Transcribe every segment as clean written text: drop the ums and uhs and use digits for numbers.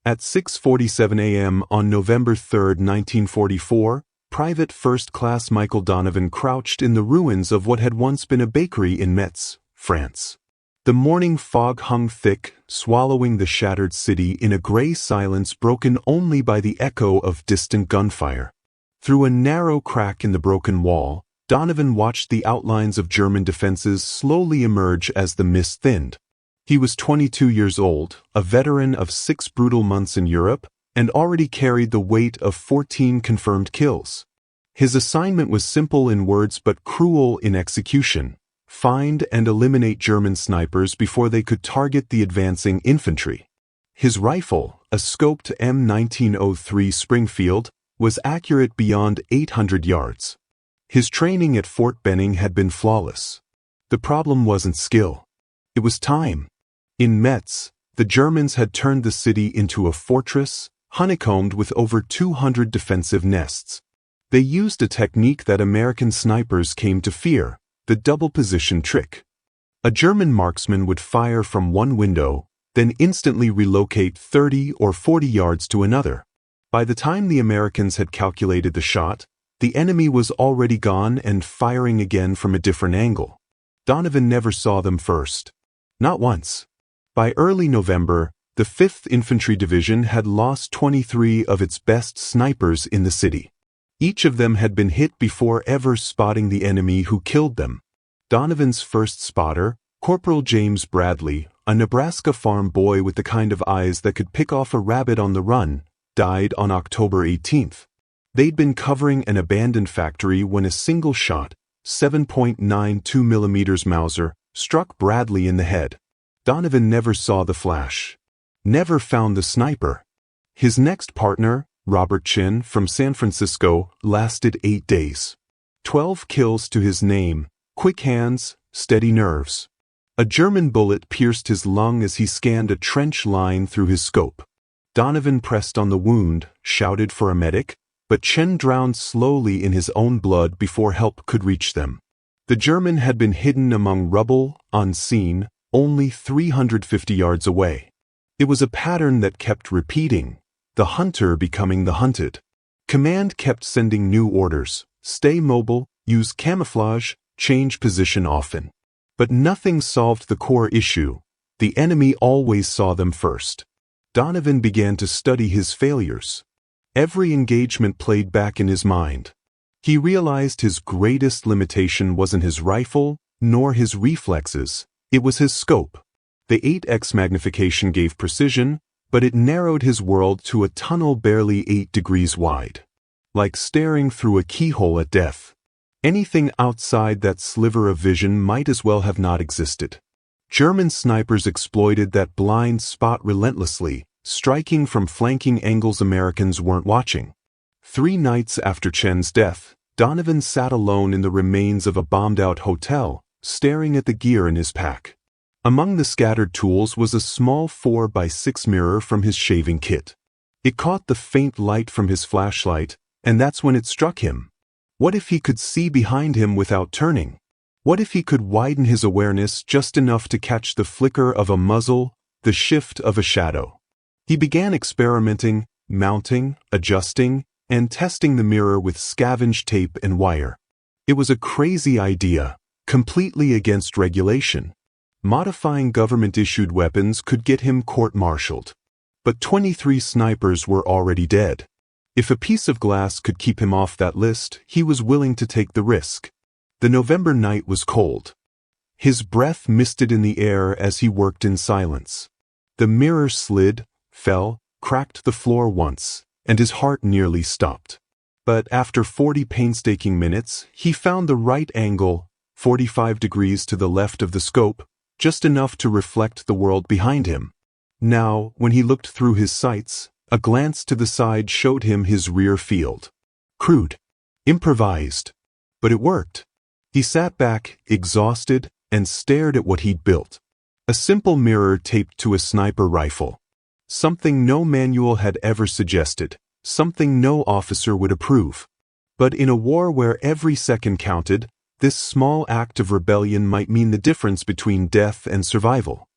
At 6:47 a.m. on November 3, 1944, Private First Class Michael Donovan crouched in the ruins of what had once been a bakery in Metz, France. The morning fog hung thick, swallowing the shattered city in a gray silence broken only by the echo of distant gunfire. Through a narrow crack in the broken wall, Donovan watched the outlines of German defenses slowly emerge as the mist thinned. He was 22 years old, a veteran of 6 brutal months in Europe, and already carried the weight of 14 confirmed kills. His assignment was simple in words but cruel in execution: find and eliminate German snipers before they could target the advancing infantry. His rifle, a scoped M1903 Springfield, was accurate beyond 800 yards. His training at Fort Benning had been flawless. The problem wasn't skill. It was time. In Metz, the Germans had turned the city into a fortress, honeycombed with over 200 defensive nests. They used a technique that American snipers came to fear: the double position trick. A German marksman would fire from one window, then instantly relocate 30 or 40 yards to another. By the time the Americans had calculated the shot, the enemy was already gone and firing again from a different angle. Donovan never saw them first. Not once. By early November, the Fifth Infantry Division had lost 23 of its best snipers in the city. Each of them had been hit before ever spotting the enemy who killed them. Donovan's first spotter, Corporal James Bradley, a Nebraska farm boy with the kind of eyes that could pick off a rabbit on the run, died on October 18th. They'd been covering an abandoned factory when a single shot, 7.92 mm Mauser, struck Bradley in the head. Donovan never saw the flash. Never found the sniper. His next partner, Robert Chin from San Francisco, lasted 8 days. 12 kills to his name, quick hands, steady nerves. A German bullet pierced his lung as he scanned a trench line through his scope. Donovan pressed on the wound, shouted for a medic, but Chen drowned slowly in his own blood before help could reach them. The German had been hidden among rubble, unseen, only 350 yards away. It was a pattern that kept repeating, the hunter becoming the hunted. Command kept sending new orders: stay mobile, use camouflage, change position often. But nothing solved the core issue: the enemy always saw them first. Donovan began to study his failures. Every engagement played back in his mind. He realized his greatest limitation wasn't his rifle, nor his reflexes, it was his scope. The 8x magnification gave precision, but it narrowed his world to a tunnel barely 8 degrees wide. Like staring through a keyhole at death. Anything outside that sliver of vision might as well have not existed. German snipers exploited that blind spot relentlessly, striking from flanking angles Americans weren't watching. 3 nights after Chen's death, Donovan sat alone in the remains of a bombed-out hotel, staring at the gear in his pack. Among the scattered tools was a small 4x6 mirror from his shaving kit. It caught the faint light from his flashlight, and that's when it struck him. What if he could see behind him without turning? What if he could widen his awareness just enough to catch the flicker of a muzzle, the shift of a shadow? He began experimenting, mounting, adjusting, and testing the mirror with scavenged tape and wire. It was a crazy idea, completely against regulation. Modifying government-issued weapons could get him court-martialed. But 23 snipers were already dead. If a piece of glass could keep him off that list, he was willing to take the risk. The November night was cold. His breath misted in the air as he worked in silence. The mirror slid, fell, cracked the floor once, and his heart nearly stopped. But after 40 painstaking minutes, he found the right angle, 45 degrees to the left of the scope, just enough to reflect the world behind him. Now, when he looked through his sights, a glance to the side showed him his rear field. Crude. Improvised. But it worked. He sat back, exhausted, and stared at what he'd built. A simple mirror taped to a sniper rifle. Something no manual had ever suggested, something no officer would approve. But in a war where every second counted, this small act of rebellion might mean the difference between death and survival.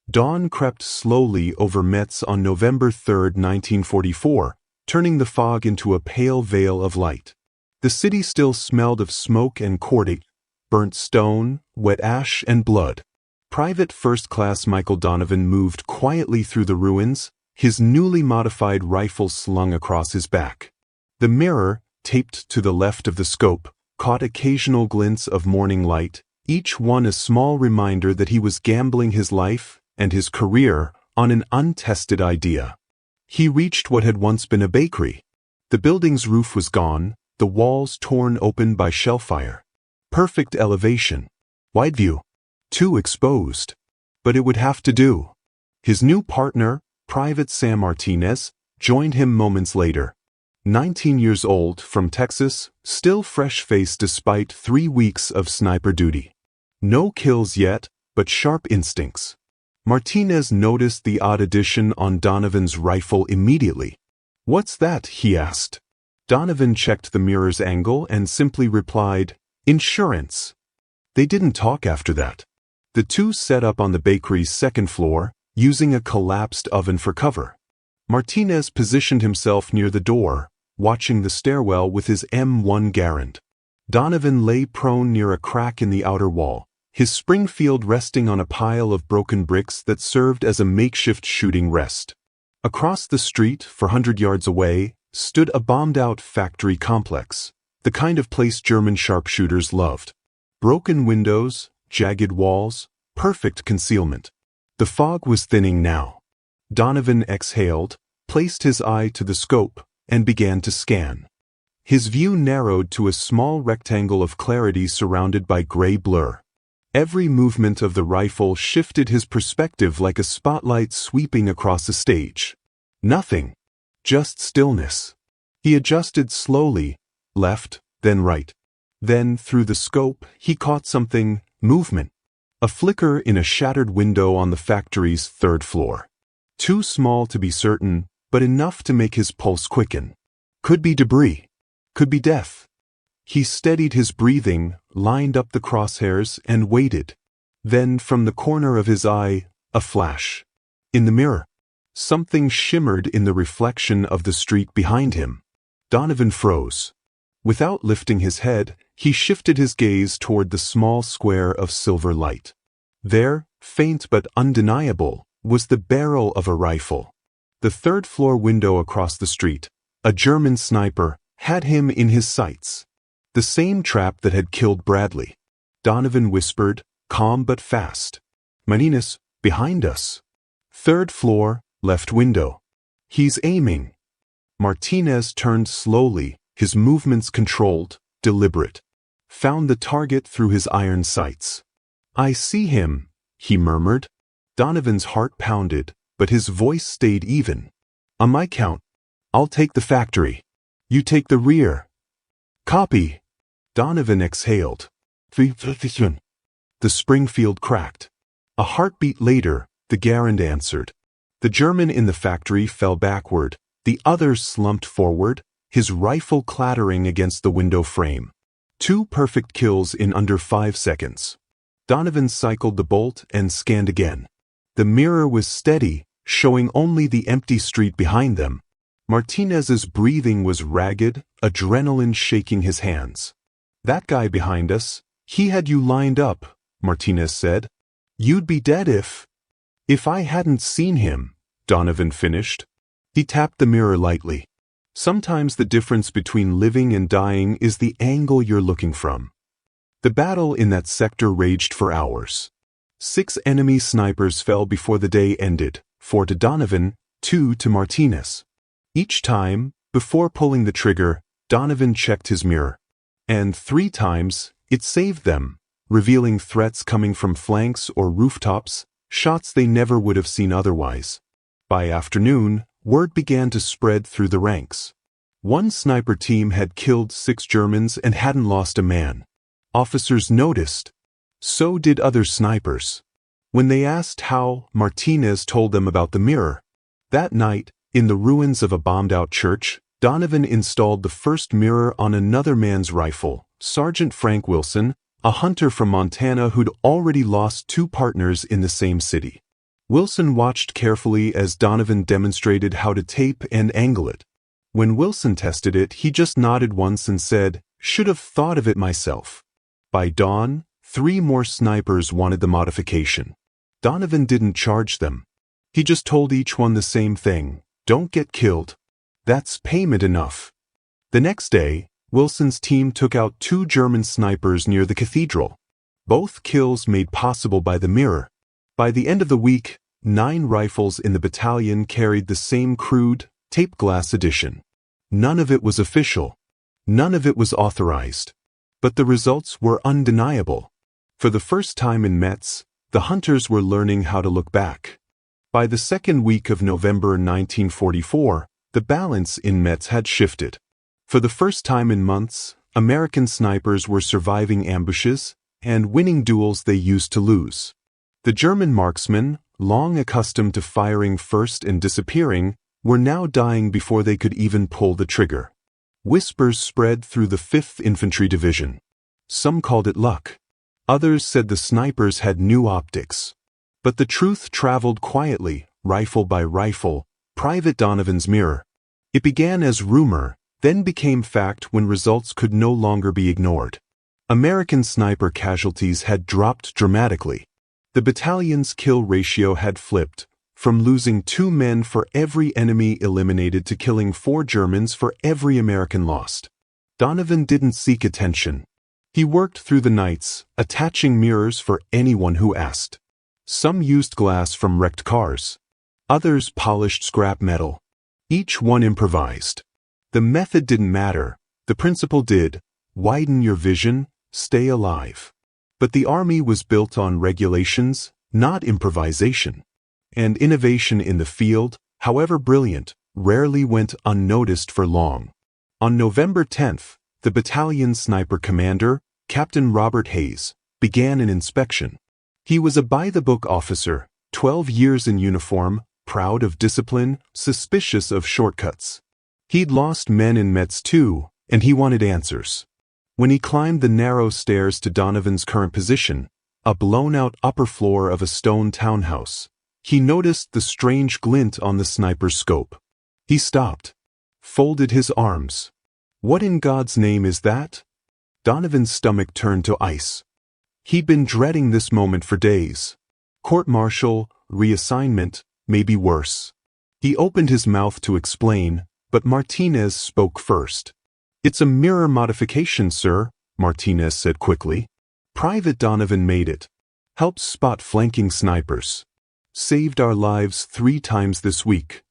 Dawn crept slowly over Metz on November 3, 1944, turning the fog into a pale veil of light. The city still smelled of smoke and cordage, burnt stone, wet ash, and blood. Private First Class Michael Donovan moved quietly through the ruins, his newly modified rifle slung across his back. The mirror, taped to the left of the scope, caught occasional glints of morning light, each one a small reminder that he was gambling his life and his career on an untested idea. He reached what had once been a bakery. The building's roof was gone, the walls torn open by shellfire. Perfect elevation. Wide view. Too exposed. But it would have to do. His new partner, Private Sam Martinez, joined him moments later. 19 years old, from Texas, still fresh-faced despite 3 weeks of sniper duty. No kills yet, but sharp instincts. Martinez noticed the odd addition on Donovan's rifle immediately. "What's that?" he asked. Donovan checked the mirror's angle and simply replied, "Insurance." They didn't talk after that. The two set up on the bakery's second floor, using a collapsed oven for cover. Martinez positioned himself near the door, watching the stairwell with his M1 Garand. Donovan lay prone near a crack in the outer wall, his Springfield resting on a pile of broken bricks that served as a makeshift shooting rest. Across the street, 400 yards away, stood a bombed-out factory complex, the kind of place German sharpshooters loved. Broken windows, jagged walls, perfect concealment. The fog was thinning now. Donovan exhaled, placed his eye to the scope, and began to scan. His view narrowed to a small rectangle of clarity surrounded by gray blur. Every movement of the rifle shifted his perspective like a spotlight sweeping across a stage. Nothing. Just stillness. He adjusted slowly, left, then right. Then, through the scope, he caught something, movement. A flicker in a shattered window on the factory's third floor. Too small to be certain, but enough to make his pulse quicken. Could be debris. Could be death. He steadied his breathing, lined up the crosshairs, and waited. Then, from the corner of his eye, a flash. In the mirror. Something shimmered in the reflection of the street behind him. Donovan froze. Without lifting his head, he shifted his gaze toward the small square of silver light. There, faint but undeniable, was the barrel of a rifle. The third-floor window across the street, a German sniper, had him in his sights. The same trap that had killed Bradley. Donovan whispered, calm but fast. "Martinez, behind us. Third floor, left window. He's aiming." Martinez turned slowly, his movements controlled, deliberate. Found the target through his iron sights. "I see him," he murmured. Donovan's heart pounded, but his voice stayed even. "On my count. I'll take the factory. You take the rear." "Copy." Donovan exhaled. The Springfield cracked. A heartbeat later, the Garand answered. The German in the factory fell backward, the other slumped forward, his rifle clattering against the window frame. 2 perfect kills in under 5 seconds. Donovan cycled the bolt and scanned again. The mirror was steady, showing only the empty street behind them. Martinez's breathing was ragged, adrenaline shaking his hands. "That guy behind us, he had you lined up," Martinez said. "You'd be dead if I hadn't seen him," Donovan finished. He tapped the mirror lightly. Sometimes the difference between living and dying is the angle you're looking from. The battle in that sector raged for hours. 6 enemy snipers fell before the day ended, 4 to Donovan, 2 to Martinez. Each time, before pulling the trigger, Donovan checked his mirror. And 3 times, it saved them, revealing threats coming from flanks or rooftops, shots they never would have seen otherwise. By afternoon, word began to spread through the ranks. One sniper team had killed 6 Germans and hadn't lost a man. Officers noticed. So did other snipers. When they asked how, Martinez told them about the mirror. That night, in the ruins of a bombed-out church, Donovan installed the first mirror on another man's rifle, Sergeant Frank Wilson, a hunter from Montana who'd already lost 2 partners in the same city. Wilson watched carefully as Donovan demonstrated how to tape and angle it. When Wilson tested it, he just nodded once and said, "Should have thought of it myself." By dawn, 3 more snipers wanted the modification. Donovan didn't charge them. He just told each one the same thing: "Don't get killed. That's payment enough." The next day, Wilson's team took out 2 German snipers near the cathedral. Both kills made possible by the mirror. By the end of the week, 9 rifles in the battalion carried the same crude, tape glass edition. None of it was official. None of it was authorized. But the results were undeniable. For the first time in Metz, the hunters were learning how to look back. By the second week of November 1944, the balance in Metz had shifted. For the first time in months, American snipers were surviving ambushes and winning duels they used to lose. The German marksmen, long accustomed to firing first and disappearing, were now dying before they could even pull the trigger. Whispers spread through the Fifth Infantry Division. Some called it luck. Others said the snipers had new optics. But the truth traveled quietly, rifle by rifle, Private Donovan's mirror. It began as rumor, then became fact when results could no longer be ignored. American sniper casualties had dropped dramatically. The battalion's kill ratio had flipped, from losing 2 men for every enemy eliminated to killing 4 Germans for every American lost. Donovan didn't seek attention. He worked through the nights, attaching mirrors for anyone who asked. Some used glass from wrecked cars. Others polished scrap metal. Each one improvised. The method didn't matter. The principle did: widen your vision, stay alive. But the army was built on regulations, not improvisation. And innovation in the field, however brilliant, rarely went unnoticed for long. On November 10th, the battalion's sniper commander, Captain Robert Hayes, began an inspection. He was a by-the-book officer, 12 years in uniform, proud of discipline, suspicious of shortcuts. He'd lost men in Metz too, and he wanted answers. When he climbed the narrow stairs to Donovan's current position, a blown-out upper floor of a stone townhouse, he noticed the strange glint on the sniper's scope. He stopped, folded his arms. What in God's name is that? Donovan's stomach turned to ice. He'd been dreading this moment for days. Court-martial, reassignment, maybe worse. He opened his mouth to explain, but Martinez spoke first. "It's a mirror modification, sir," Martinez said quickly. "Private Donovan made it. Helped spot flanking snipers. Saved our lives 3 times this week."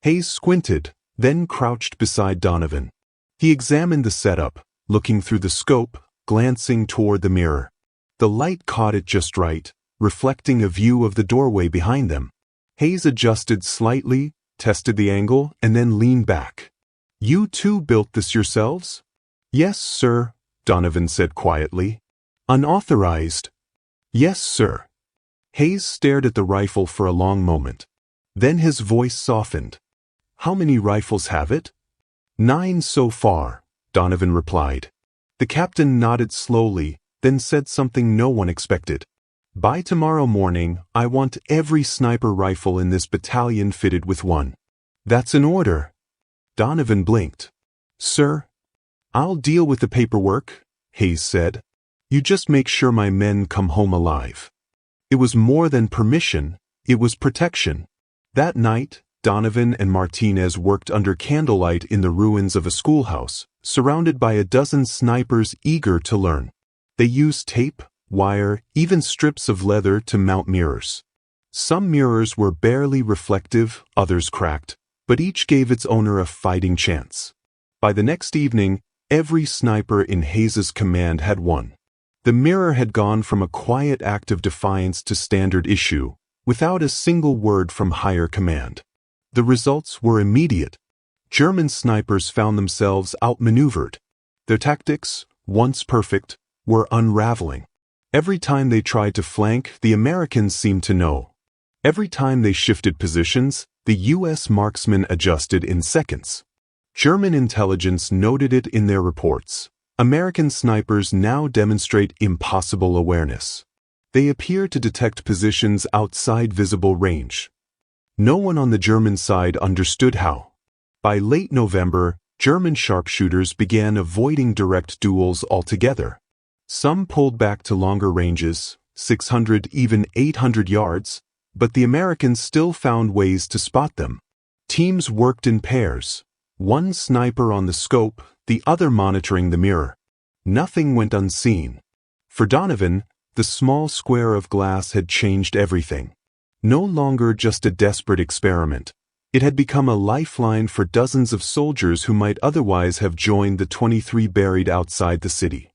Hayes squinted, then crouched beside Donovan. He examined the setup, looking through the scope, glancing toward the mirror. The light caught it just right, reflecting a view of the doorway behind them. Hayes adjusted slightly, tested the angle, and then leaned back. "You two built this yourselves?" "Yes, sir," Donovan said quietly. "Unauthorized?" "Yes, sir." Hayes stared at the rifle for a long moment. Then his voice softened. "How many rifles have it?" "9 so far," Donovan replied. The captain nodded slowly, then said something no one expected. "By tomorrow morning, I want every sniper rifle in this battalion fitted with one." "That's an order." Donovan blinked. "Sir?" "I'll deal with the paperwork," Hayes said. "You just make sure my men come home alive." It was more than permission, it was protection. That night, Donovan and Martinez worked under candlelight in the ruins of a schoolhouse, surrounded by a dozen snipers eager to learn. They used tape, wire, even strips of leather to mount mirrors. Some mirrors were barely reflective, others cracked, but each gave its owner a fighting chance. By the next evening, every sniper in Hayes's command had one. The mirror had gone from a quiet act of defiance to standard issue, without a single word from higher command. The results were immediate. German snipers found themselves outmaneuvered. Their tactics, once perfect, were unraveling. Every time they tried to flank, the Americans seemed to know. Every time they shifted positions, the U.S. marksmen adjusted in seconds. German intelligence noted it in their reports. American snipers now demonstrate impossible awareness. They appear to detect positions outside visible range. No one on the German side understood how. By late November, German sharpshooters began avoiding direct duels altogether. Some pulled back to longer ranges, 600, even 800 yards, but the Americans still found ways to spot them. Teams worked in pairs, one sniper on the scope, the other monitoring the mirror. Nothing went unseen. For Donovan, the small square of glass had changed everything. No longer just a desperate experiment. It had become a lifeline for dozens of soldiers who might otherwise have joined the 23 buried outside the city.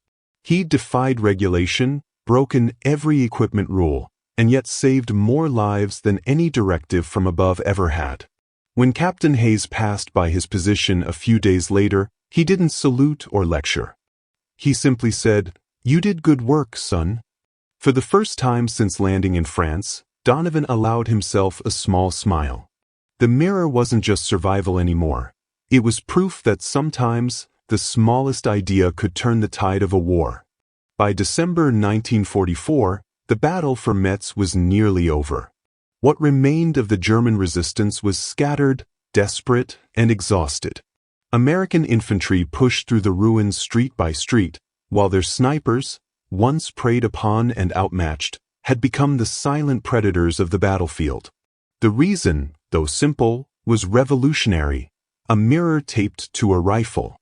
He defied regulation, broken every equipment rule, and yet saved more lives than any directive from above ever had. When Captain Hayes passed by his position a few days later, he didn't salute or lecture. He simply said, "You did good work, son." For the first time since landing in France, Donovan allowed himself a small smile. The mirror wasn't just survival anymore. It was proof that sometimes the smallest idea could turn the tide of a war. By December 1944, the battle for Metz was nearly over. What remained of the German resistance was scattered, desperate, and exhausted. American infantry pushed through the ruins street by street, while their snipers, once preyed upon and outmatched, had become the silent predators of the battlefield. The reason, though simple, was revolutionary: a mirror taped to a rifle.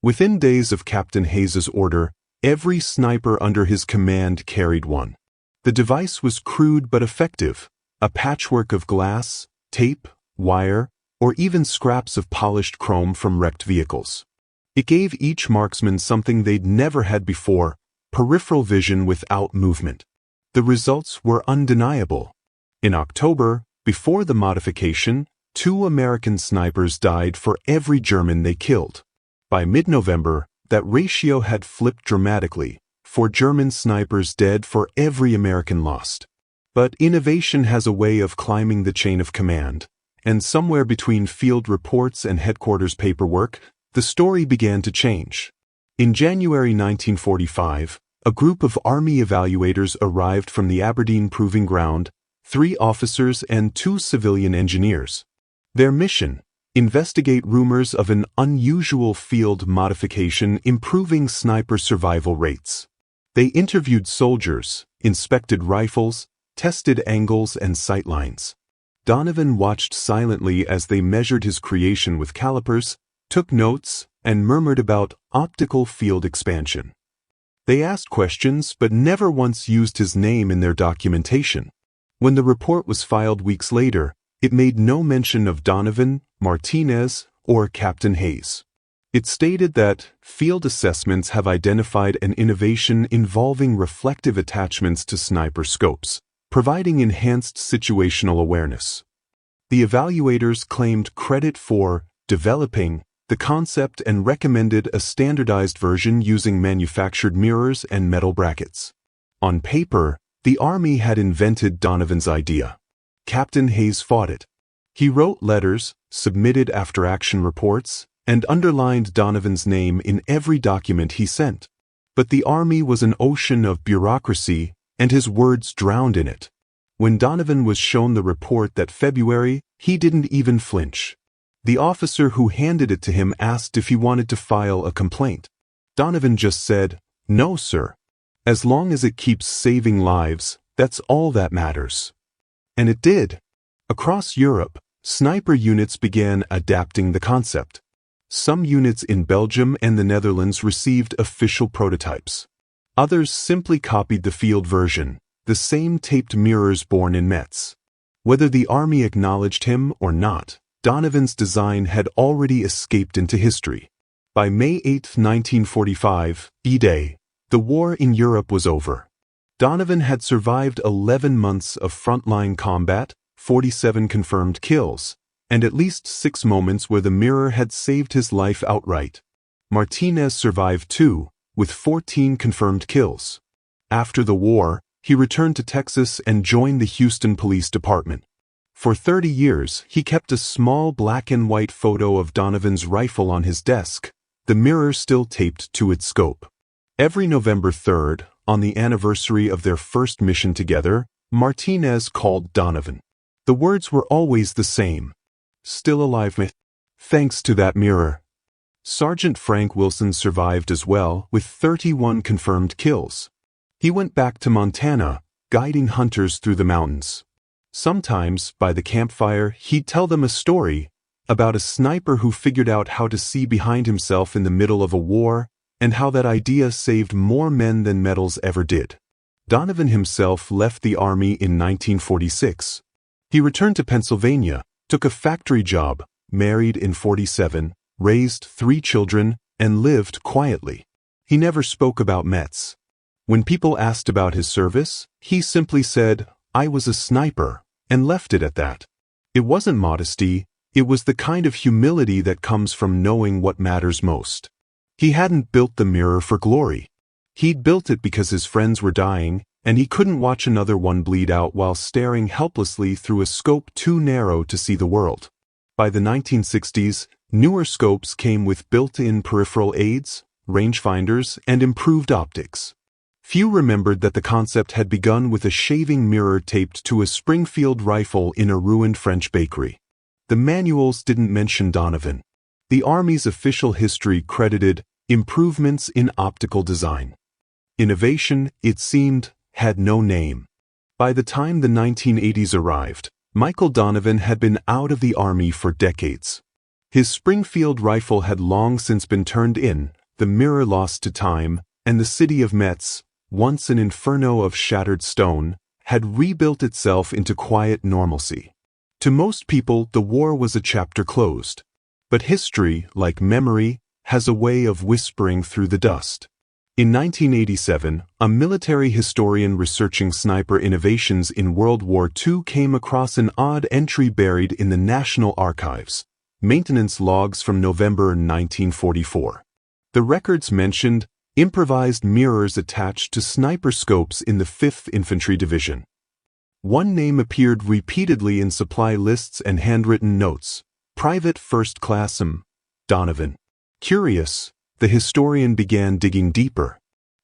Within days of Captain Hayes's order, every sniper under his command carried one. The device was crude but effective, a patchwork of glass, tape, wire, or even scraps of polished chrome from wrecked vehicles. It gave each marksman something they'd never had before: peripheral vision without movement. The results were undeniable. In October, before the modification, 2 American snipers died for every German they killed. By mid-November, that ratio had flipped dramatically: 4 German snipers dead for every American lost. But innovation has a way of climbing the chain of command, and somewhere between field reports and headquarters paperwork, the story began to change. In January 1945, a group of Army evaluators arrived from the Aberdeen Proving Ground, 3 officers and 2 civilian engineers. Their mission: investigate rumors of an unusual field modification improving sniper survival rates. They interviewed soldiers, inspected rifles, tested angles and sightlines. Donovan watched silently as they measured his creation with calipers, took notes, and murmured about optical field expansion. They asked questions but never once used his name in their documentation. When the report was filed weeks later, it made no mention of Donovan, Martinez, or Captain Hayes. It stated that field assessments have identified an innovation involving reflective attachments to sniper scopes, providing enhanced situational awareness. The evaluators claimed credit for developing the concept and recommended a standardized version using manufactured mirrors and metal brackets. On paper, the Army had invented Donovan's idea. Captain Hayes fought it. He wrote letters, submitted after-action reports, and underlined Donovan's name in every document he sent. But the Army was an ocean of bureaucracy, and his words drowned in it. When Donovan was shown the report that February, he didn't even flinch. The officer who handed it to him asked if he wanted to file a complaint. Donovan just said, "No, sir. As long as it keeps saving lives, that's all that matters." And it did. Across Europe, sniper units began adapting the concept. Some units in Belgium and the Netherlands received official prototypes. Others simply copied the field version, the same taped mirrors born in Metz. Whether the Army acknowledged him or not, Donovan's design had already escaped into history. By May 8, 1945, D-Day, the war in Europe was over. Donovan had survived 11 months of frontline combat, 47 confirmed kills, and at least 6 moments where the mirror had saved his life outright. Martinez survived too, with 14 confirmed kills. After the war, he returned to Texas and joined the Houston Police Department. For 30 years, he kept a small black and white photo of Donovan's rifle on his desk, the mirror still taped to its scope. Every November 3rd, on the anniversary of their first mission together, Martinez called Donovan. The words were always the same. "Still alive, mate. Thanks to that mirror." Sergeant Frank Wilson survived as well, with 31 confirmed kills. He went back to Montana, guiding hunters through the mountains. Sometimes, by the campfire, he'd tell them a story about a sniper who figured out how to see behind himself in the middle of a war, and how that idea saved more men than medals ever did. Donovan himself left the Army in 1946. He returned to Pennsylvania, took a factory job, married in 47, raised 3 children, and lived quietly. He never spoke about Metz. When people asked about his service, he simply said, "I was a sniper," and left it at that. It wasn't modesty, it was the kind of humility that comes from knowing what matters most. He hadn't built the mirror for glory. He'd built it because his friends were dying, and he couldn't watch another one bleed out while staring helplessly through a scope too narrow to see the world. By the 1960s, newer scopes came with built-in peripheral aids, rangefinders, and improved optics. Few remembered that the concept had begun with a shaving mirror taped to a Springfield rifle in a ruined French bakery. The manuals didn't mention Donovan. The Army's official history credited improvements in optical design. Innovation, it seemed, had no name. By the time the 1980s arrived, Michael Donovan had been out of the Army for decades. His Springfield rifle had long since been turned in, the mirror lost to time, and the city of Metz, once an inferno of shattered stone, had rebuilt itself into quiet normalcy. To most people, the war was a chapter closed. But history, like memory, has a way of whispering through the dust. In 1987, a military historian researching sniper innovations in World War II came across an odd entry buried in the National Archives, maintenance logs from November 1944. The records mentioned improvised mirrors attached to sniper scopes in the Fifth Infantry Division. One name appeared repeatedly in supply lists and handwritten notes: Private First Class Donovan. Curious, the historian began digging deeper.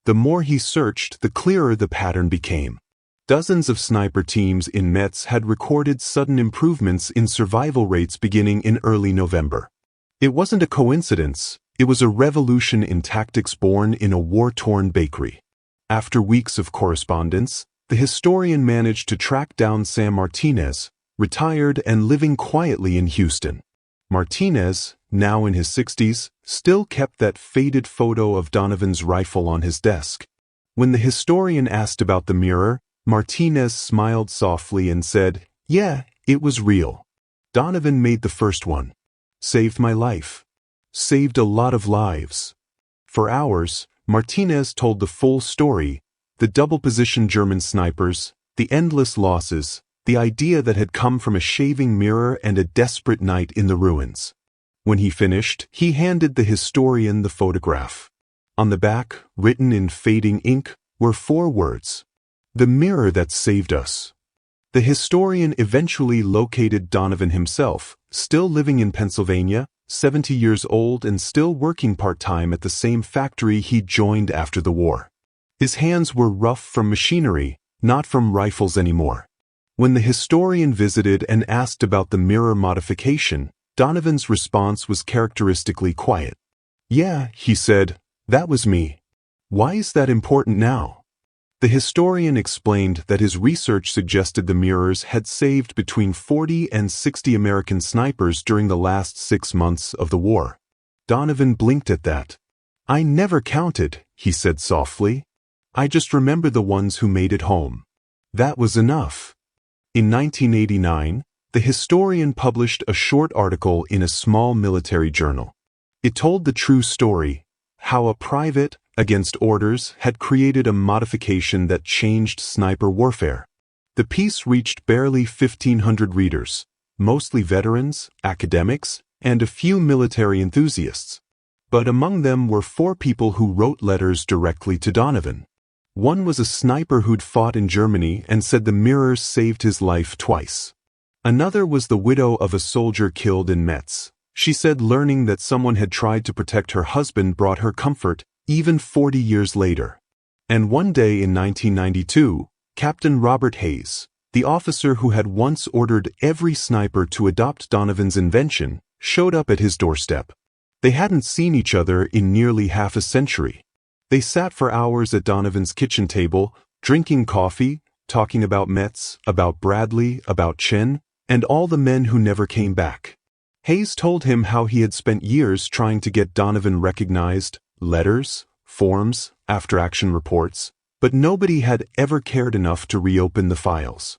The more he searched, the clearer the pattern became. Dozens of sniper teams in Metz had recorded sudden improvements in survival rates beginning in early November. It wasn't a coincidence. It was a revolution in tactics born in a war-torn bakery. After weeks of correspondence, the historian managed to track down Sam Martinez, retired and living quietly in Houston. Martinez, now in his 60s, still kept that faded photo of Donovan's rifle on his desk. When the historian asked about the mirror, Martinez smiled softly and said, "Yeah, it was real. Donovan made the first one. Saved my life. Saved a lot of lives." For hours, Martinez told the full story: the double-position German snipers, the endless losses, the idea that had come from a shaving mirror and a desperate night in the ruins. When he finished, he handed the historian the photograph. On the back, written in fading ink, were 4 words: "The mirror that saved us." The historian eventually located Donovan himself, still living in Pennsylvania, 70 years old and still working part-time at the same factory he joined after the war. His hands were rough from machinery, not from rifles anymore. When the historian visited and asked about the mirror modification, Donovan's response was characteristically quiet. "Yeah," he said, "that was me. Why is that important now?" The historian explained that his research suggested the mirrors had saved between 40 and 60 American snipers during the last 6 months of the war. Donovan blinked at that. "I never counted," he said softly. "I just remember the ones who made it home. That was enough." In 1989, the historian published a short article in a small military journal. It told the true story: how a private, against orders, had created a modification that changed sniper warfare. The piece reached barely 1,500 readers, mostly veterans, academics, and a few military enthusiasts. But among them were 4 people who wrote letters directly to Donovan. One was a sniper who'd fought in Germany and said the mirrors saved his life twice. Another was the widow of a soldier killed in Metz. She said learning that someone had tried to protect her husband brought her comfort, even 40 years later. And one day in 1992, Captain Robert Hayes, the officer who had once ordered every sniper to adopt Donovan's invention, showed up at his doorstep. They hadn't seen each other in nearly half a century. They sat for hours at Donovan's kitchen table, drinking coffee, talking about Metz, about Bradley, about Chen, and all the men who never came back. Hayes told him how he had spent years trying to get Donovan recognized, letters, forms, after-action reports, but nobody had ever cared enough to reopen the files.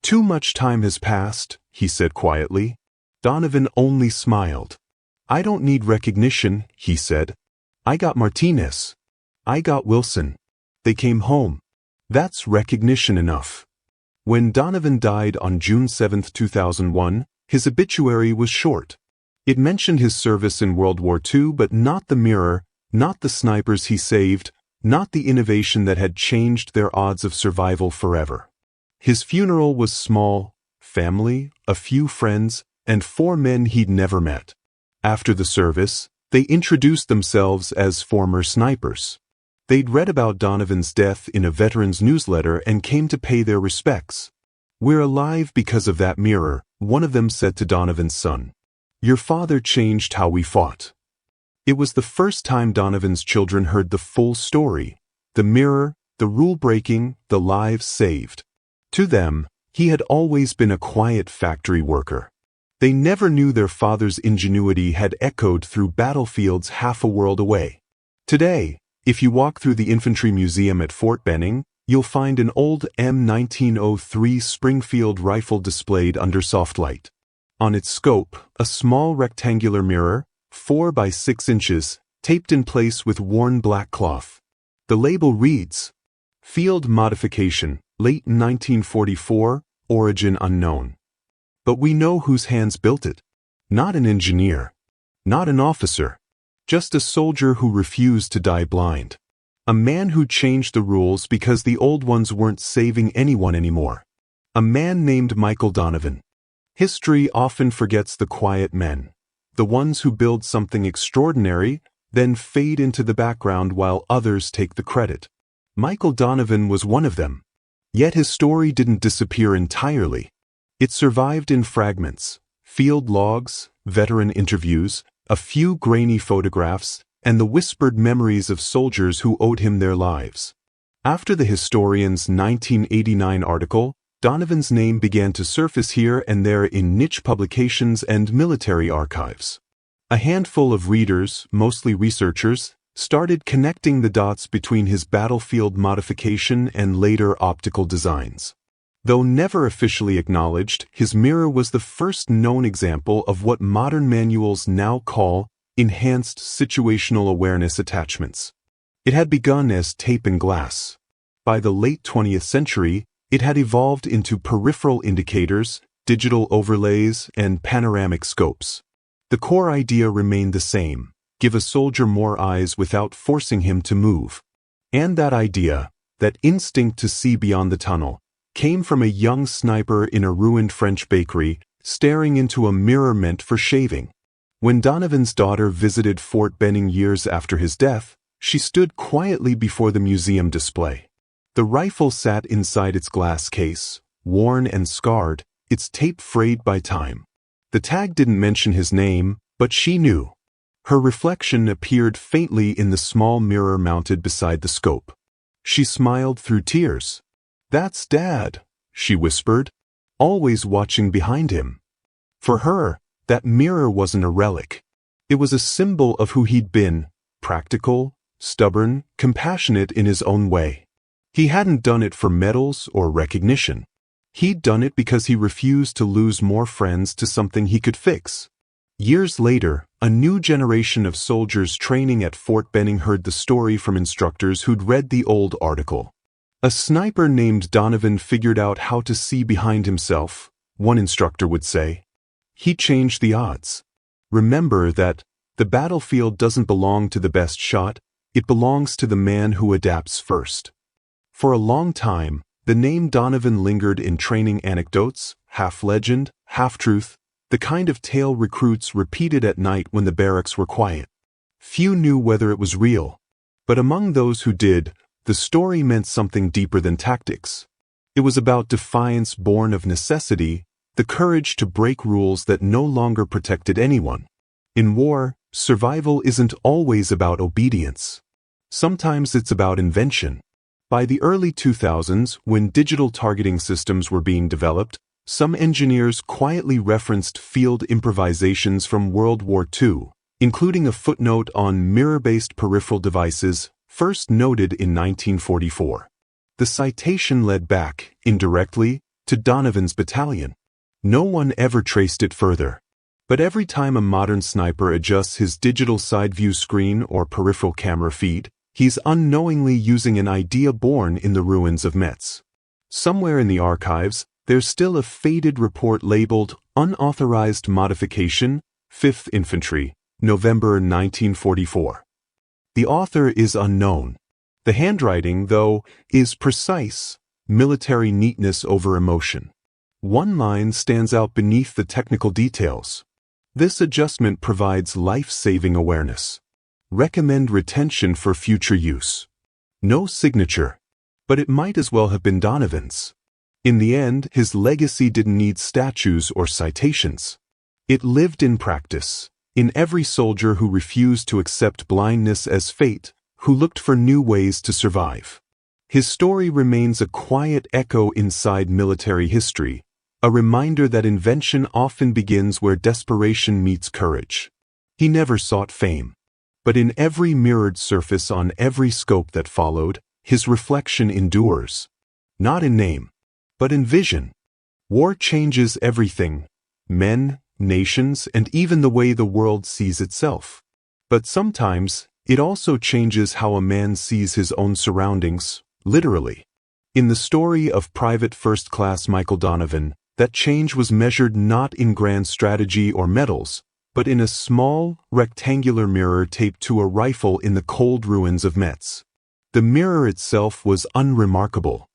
"Too much time has passed," he said quietly. Donovan only smiled. "I don't need recognition," he said. "I got Martinez. I got Wilson. They came home. That's recognition enough." When Donovan died on June 7, 2001, his obituary was short. It mentioned his service in World War II, but not the mirror, not the snipers he saved, not the innovation that had changed their odds of survival forever. His funeral was small: family, a few friends, and 4 men he'd never met. After the service, they introduced themselves as former snipers. They'd read about Donovan's death in a veterans newsletter and came to pay their respects. "We're alive because of that mirror," one of them said to Donovan's son. "Your father changed how we fought." It was the first time Donovan's children heard the full story: the mirror, the rule-breaking, the lives saved. To them, he had always been a quiet factory worker. They never knew their father's ingenuity had echoed through battlefields half a world away. Today, if you walk through the Infantry Museum at Fort Benning, you'll find an old M1903 Springfield rifle displayed under soft light. On its scope, a small rectangular mirror, 4 by 6 inches, taped in place with worn black cloth. The label reads, "Field Modification, late 1944, origin unknown." But we know whose hands built it. Not an engineer. Not an officer. Just a soldier who refused to die blind. A man who changed the rules because the old ones weren't saving anyone anymore. A man named Michael Donovan. History often forgets the quiet men. The ones who build something extraordinary, then fade into the background while others take the credit. Michael Donovan was one of them. Yet his story didn't disappear entirely. It survived in fragments: field logs, veteran interviews, a few grainy photographs, and the whispered memories of soldiers who owed him their lives. After the historian's 1989 article, Donovan's name began to surface here and there in niche publications and military archives. A handful of readers, mostly researchers, started connecting the dots between his battlefield modification and later optical designs. Though never officially acknowledged, his mirror was the first known example of what modern manuals now call enhanced situational awareness attachments. It had begun as tape and glass. By the late 20th century, it had evolved into peripheral indicators, digital overlays, and panoramic scopes. The core idea remained the same: give a soldier more eyes without forcing him to move. And that idea, that instinct to see beyond the tunnel, came from a young sniper in a ruined French bakery, staring into a mirror meant for shaving. When Donovan's daughter visited Fort Benning years after his death, she stood quietly before the museum display. The rifle sat inside its glass case, worn and scarred, its tape frayed by time. The tag didn't mention his name, but she knew. Her reflection appeared faintly in the small mirror mounted beside the scope. She smiled through tears. "That's Dad," she whispered, always watching behind him. For her, that mirror wasn't a relic. It was a symbol of who he'd been: practical, stubborn, compassionate in his own way. He hadn't done it for medals or recognition. He'd done it because he refused to lose more friends to something he could fix. Years later, a new generation of soldiers training at Fort Benning heard the story from instructors who'd read the old article. A sniper named Donovan figured out how to see behind himself, one instructor would say. He changed the odds. Remember that the battlefield doesn't belong to the best shot, it belongs to the man who adapts first. For a long time, the name Donovan lingered in training anecdotes, half legend, half truth, the kind of tale recruits repeated at night when the barracks were quiet. Few knew whether it was real, but among those who did, the story meant something deeper than tactics. It was about defiance born of necessity, the courage to break rules that no longer protected anyone. In war, survival isn't always about obedience. Sometimes it's about invention. By the early 2000s, when digital targeting systems were being developed, some engineers quietly referenced field improvisations from World War II, including a footnote on mirror-based peripheral devices, first noted in 1944. The citation led back, indirectly, to Donovan's battalion. No one ever traced it further. But every time a modern sniper adjusts his digital side-view screen or peripheral camera feed, he's unknowingly using an idea born in the ruins of Metz. Somewhere in the archives, there's still a faded report labeled Unauthorized Modification, Fifth Infantry, November 1944. The author is unknown. The handwriting, though, is precise, military neatness over emotion. One line stands out beneath the technical details. This adjustment provides life-saving awareness. Recommend retention for future use. No signature, but it might as well have been Donovan's. In the end, his legacy didn't need statues or citations. It lived in practice, in every soldier who refused to accept blindness as fate, who looked for new ways to survive. His story remains a quiet echo inside military history, a reminder that invention often begins where desperation meets courage. He never sought fame, but in every mirrored surface on every scope that followed, his reflection endures. Not in name, but in vision. War changes everything: men, nations, and even the way the world sees itself. But sometimes, it also changes how a man sees his own surroundings, literally. In the story of Private First Class Michael Donovan, that change was measured not in grand strategy or medals, but in a small, rectangular mirror taped to a rifle in the cold ruins of Metz. The mirror itself was unremarkable,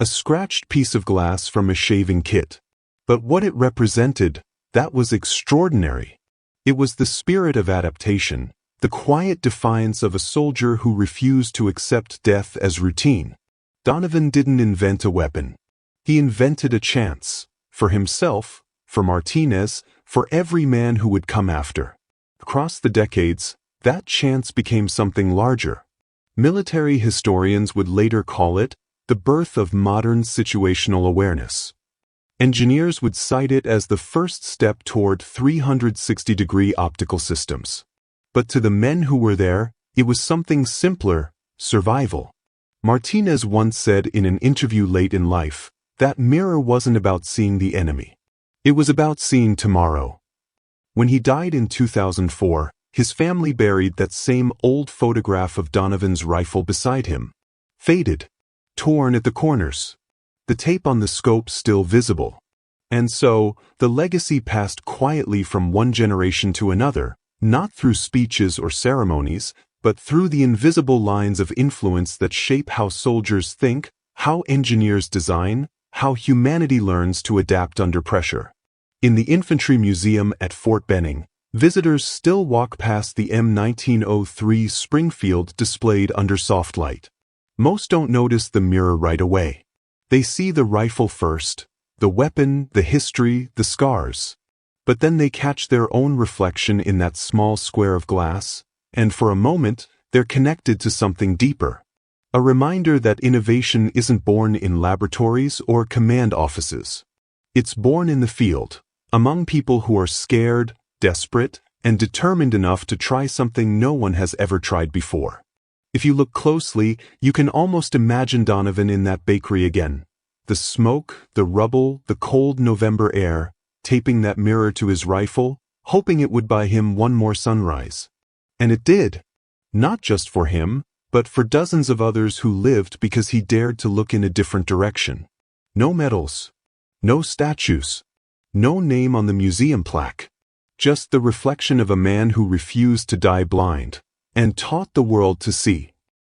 a scratched piece of glass from a shaving kit. But what it represented, that was extraordinary. It was the spirit of adaptation, the quiet defiance of a soldier who refused to accept death as routine. Donovan didn't invent a weapon. He invented a chance. For himself, for Martinez, for every man who would come after. Across the decades, that chance became something larger. Military historians would later call it the birth of modern situational awareness. Engineers would cite it as the first step toward 360-degree optical systems. But to the men who were there, it was something simpler: survival. Martinez once said in an interview late in life, that mirror wasn't about seeing the enemy. It was about seeing tomorrow. When he died in 2004, his family buried that same old photograph of Donovan's rifle beside him. Faded, torn at the corners. The tape on the scope still visible. And so, the legacy passed quietly from one generation to another, not through speeches or ceremonies, but through the invisible lines of influence that shape how soldiers think, how engineers design, how humanity learns to adapt under pressure. In the Infantry Museum at Fort Benning, visitors still walk past the M1903 Springfield displayed under soft light. Most don't notice the mirror right away. They see the rifle first, the weapon, the history, the scars. But then they catch their own reflection in that small square of glass, and for a moment, they're connected to something deeper. A reminder that innovation isn't born in laboratories or command offices. It's born in the field, among people who are scared, desperate, and determined enough to try something no one has ever tried before. If you look closely, you can almost imagine Donovan in that bakery again. The smoke, the rubble, the cold November air, taping that mirror to his rifle, hoping it would buy him one more sunrise. And it did. Not just for him, but for dozens of others who lived because he dared to look in a different direction. No medals. No statues. No name on the museum plaque. Just the reflection of a man who refused to die blind, and taught the world to see.